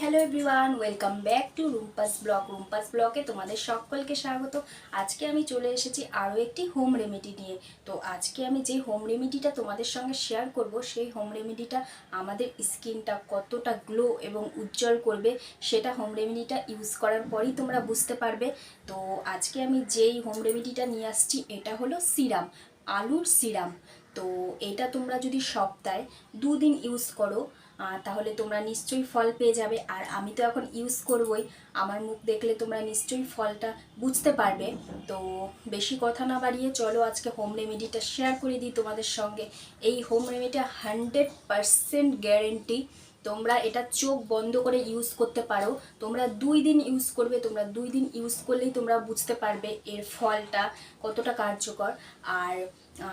Hello everyone, welcome back to Rumpa's ব্লগে তোমাদের সকলকে স্বাগত। আজকে আমি চলে এসেছি আরও একটি হোম রেমেডি নিয়ে। তো আজকে আমি যে হোম রেমেডিটা তোমাদের সঙ্গে শেয়ার করব, সেই হোম রেমেডিটা আমাদের স্কিনটা কতটা গ্লো এবং উজ্জ্বল করবে সেটা হোম রেমেডিটা ইউজ করার পরই তোমরা বুঝতে পারবে। তো আজকে আমি যেই হোম রেমেডিটা নিয়ে আসছি এটা হলো সিরাম, আলুর সিরাম। তো এটা তোমরা যদি সপ্তাহে 2 দিন ইউজ করো তাহলে তোমরা নিশ্চয়ই ফল পেয়ে যাবে। আর আমি তো এখন ইউজ করবই, আমার মুখ দেখলে তোমরা নিশ্চয়ই ফলটা বুঝতে পারবে। তো বেশি কথা না বাড়িয়ে চলো আজকে হোম রেমেডিটা শেয়ার করে দিই তোমাদের সঙ্গে। এই হোম রেমেডিটা 100% গ্যারেন্টি। তোমরা এটা চোখ বন্ধ করে ইউজ করতে পারো। তোমরা 2 দিন ইউজ করবে, তোমরা 2 দিন ইউজ করলেই তোমরা বুঝতে পারবে এর ফলটা কতটা কার্যকর। আর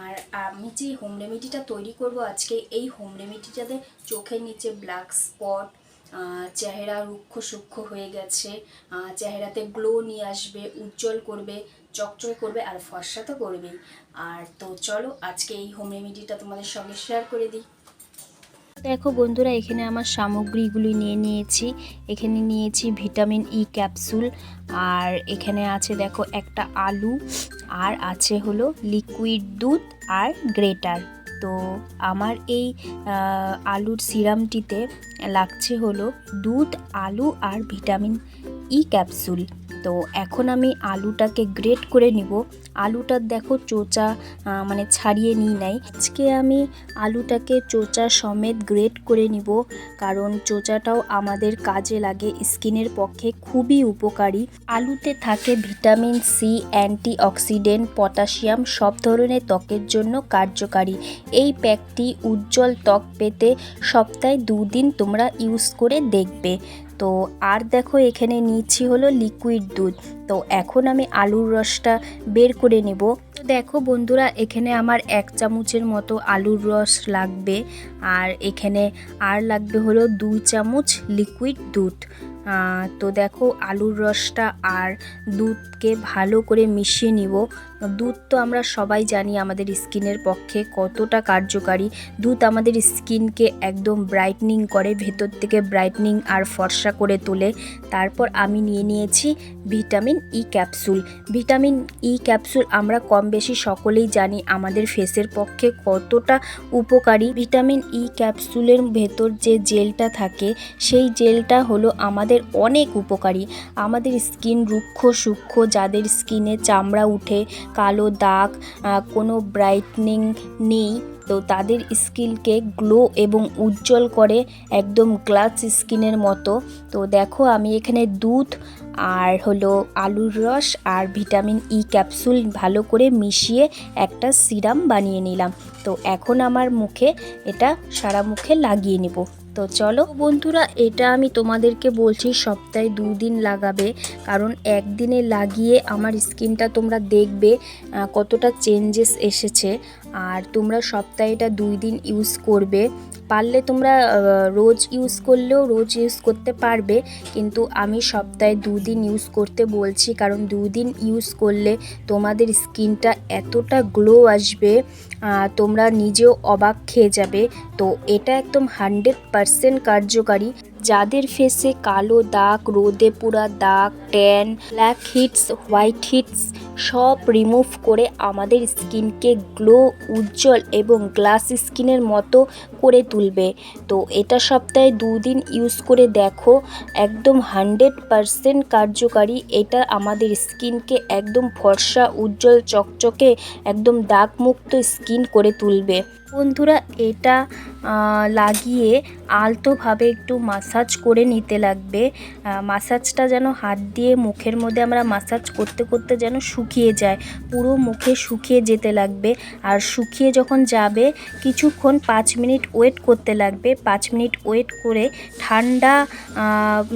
আর আমি যে হোম রেমেডিটা তৈরি করব আজকে, এই হোম রেমেডিটাতে চোখের নিচে ব্ল্যাক স্পট, চেহারা রুক্ষ সূক্ষ্ম হয়ে গেছে, চেহারাতে গ্লো নিয়ে আসবে, উজ্জ্বল করবে, চকচকে করবে আর ফর্সা তো করবেই। আর তো চলো আজকে এই হোম রেমেডিটা তোমাদের সঙ্গে শেয়ার করে দিই। দেখো বন্ধুরা, এখানে আমার সামগ্রীগুলি নিয়ে নিয়েছি। এখানে নিয়েছি ভিটামিন ই ক্যাপসুল, আর এখানে আছে দেখো একটা আলু, আর আছে হলো লিকুইড দুধ আর গ্রেটার। তো আমার এই আলুর সিরামটিতে লাগছে হলো দুধ, আলু আর ভিটামিন ই ক্যাপসুল। তো এখন আমি আলুটাকে গ্রেট করে নিব। আলুটার দেখো চোচা মানে ছাড়িয়ে নিই নাই। আজকে আমি আলুটাকে চোচা সমেত গ্রেট করে নিব, কারণ চোচাটাও আমাদের কাজে লাগে, স্কিনের পক্ষে খুবই উপকারী। আলুতে থাকে ভিটামিন সি, অ্যান্টিঅক্সিডেন্ট, পটাশিয়াম, সব ধরনের ত্বকের জন্য কার্যকারী। এই প্যাকটি উজ্জ্বল ত্বক পেতে সপ্তাহে 2 দিন তোমরা ইউজ করে দেখবে। তো আর দেখো এখানে নিচ্ছি হলো লিকুইড দুধ। তো এখন আমি আলুর রসটা বের করে নেব। দেখো বন্ধুরা, এখানে আমার 1 চামচের মতো আলুর রস লাগবে, আর এখানে আর লাগবে হলো 2 চামচ লিকুইড দুধ। তো দেখো আলুর রসটা আর দুধকে ভালো করে মিশিয়ে নিব। দুধ তো আমরা সবাই জানি আমাদের স্কিনের পক্ষে কতটা কার্যকারী। দুধ আমাদের স্কিনকে একদম ব্রাইটনিং করে, ভেতর থেকে ব্রাইটনিং আর ফর্সা করে তোলে। তারপর আমি নিয়ে নিয়েছি vitamin E capsule. Vitamin E capsule আমরা কম বেশি সকলেই জানি আমাদের ফেসের পক্ষে কতটা উপকারী। ভিটামিন ই ক্যাপসুলের ভেতর যে জেলটা থাকে, সেই জেলটা হলো আমাদের অনেক উপকারী। আমাদের স্কিন রুক্ষ সূক্ষ্ম, যাদের স্কিনে চামড়া উঠে, কালো দাগ, কোনো ব্রাইটনিং নেই, তো তাদের স্কিনকে গ্লো এবং উজ্জ্বল করে, একদম গ্লাস স্কিনের মতো। তো দেখো আমি এখানে দুধ আর হলো আলুর রস আর ভিটামিন ই ক্যাপসুল ভালো করে মিশিয়ে একটা সিরাম বানিয়ে নিলাম। তো এখন আমার মুখে এটা সারা মুখে লাগিয়ে নেব। তো চলো বন্ধুরা, এটা আমি তোমাদেরকে বলছি সপ্তাহে 2 দিন লাগাবে, কারণ একদিনে লাগিয়ে আমার স্কিনটা তোমরা দেখবে কতটা চেঞ্জেস এসেছে। আর তোমরা সপ্তাহে এটা 2 দিন ইউজ করবে। পারলে তোমরা রোজ ইউজ করলেও রোজ ইউজ করতে পারবে, কিন্তু আমি সপ্তাহে 2 দিন ইউজ করতে বলছি, কারণ 2 দিন ইউজ করলে তোমাদের স্কিনটা এতটা গ্লো আসবে, তোমরা নিজেও অবাক খেয়ে যাবে। তো এটা একদম 100% কার্যকারী। যাদের ফেসে কালো দাগ, রোদে পুরা দাগ, tan, blackheads, whiteheads সব রিমুভ করে আমাদের স্কিনকে গ্লো, উজ্জ্বল এবং গ্লাস স্কিনের মতো করে তুলবে। তো এটা সপ্তাহে 2 দিন ইউজ করে দেখো, একদম 100% কার্যকারী। এটা আমাদের স্কিনকে একদম ফর্সা, উজ্জ্বল, চকচকে, একদম দাগমুক্ত স্কিন করে তুলবে। বন্ধুরা, এটা লাগিয়ে আলতোভাবে একটু মাসাজ করে নিতে লাগবে। মাসাজটা যেন হাত দিয়ে মুখের মধ্যে আমরা মাসাজ করতে করতে যেন শুকিয়ে যায়, পুরো মুখে শুকিয়ে যেতে লাগবে। আর শুকিয়ে যখন যাবে, কিছুক্ষণ 5 মিনিট ওয়েট করতে লাগবে। 5 মিনিট ওয়েট করে ঠান্ডা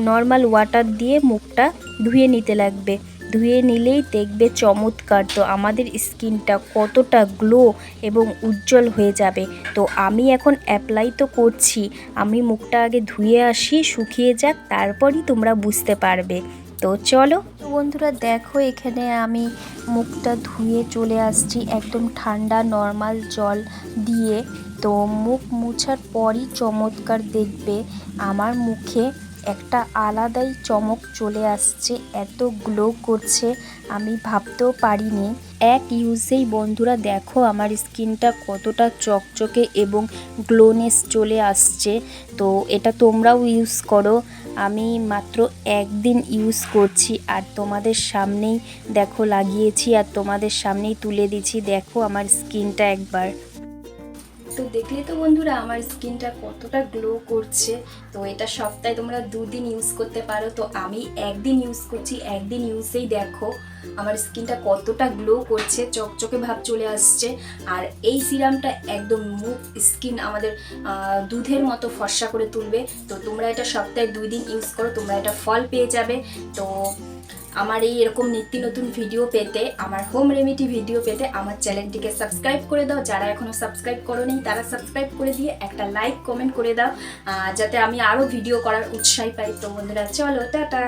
নর্মাল ওয়াটার দিয়ে মুখটা ধুয়ে নিতে লাগবে। ধুয়ে নিলেই দেখবে চমৎকার তো আমাদের স্কিনটা কতটা গ্লো এবং উজ্জ্বল হয়ে যাবে। তো আমি এখন অ্যাপ্লাই তো করছি, আমি মুখটা আগে ধুয়ে আসি, শুকিয়ে যাক, তারপরই তোমরা বুঝতে পারবে। তো চলো বন্ধুরা, দেখো এখানে আমি মুখটা ধুয়ে চলে আসছি একদম ঠান্ডা নর্মাল জল দিয়ে। তো মুখ মুছার পরই চমৎকার দেখবে আমার মুখে একটা আলাদাই চমক চলে আসছে, এত গ্লো করছে আমি ভাবতেও পারিনি। এক ইউজেই বন্ধুরা দেখো আমার স্কিনটা কতটা চকচকে এবং গ্লোনেস চলে আসছে। তো এটা তোমরাও ইউজ করো। আমি মাত্র একদিন ইউজ করছি আর তোমাদের সামনেই দেখো লাগিয়েছি আর তোমাদের সামনেই তুলে দিচ্ছি। দেখো আমার স্কিনটা একবার। তো দেখলে তো বন্ধুরা আমার স্কিনটা কতটা গ্লো করছে। তো এটা সপ্তাহে তোমরা 2 দিন ইউজ করতে পারো। তো আমি একদিন ইউজ করছি, একদিন ইউজেই দেখো আমার স্কিনটা কতটা গ্লো করছে, চকচকে ভাব চলে আসছে। আর এই সিরামটা একদম মুখ স্কিন আমাদের দুধের মতো ফর্সা করে তুলবে। তো তোমরা এটা সপ্তাহে 2 দিন ইউজ করো, তোমরা এটা ফল পেয়ে যাবে। তো আমার এই এরকম নিত্য নতুন ভিডিও পেতে, আমার হোম রেমেডি ভিডিও পেতে আমার চ্যানেলটিকে সাবস্ক্রাইব করে দাও। যারা এখনও সাবস্ক্রাইব করোনি তারা সাবস্ক্রাইব করে দিয়ে একটা লাইক কমেন্ট করে দাও, যাতে আমি আরও ভিডিও করার উৎসাহ পাই। তো বন্ধুরা চলো টাটা।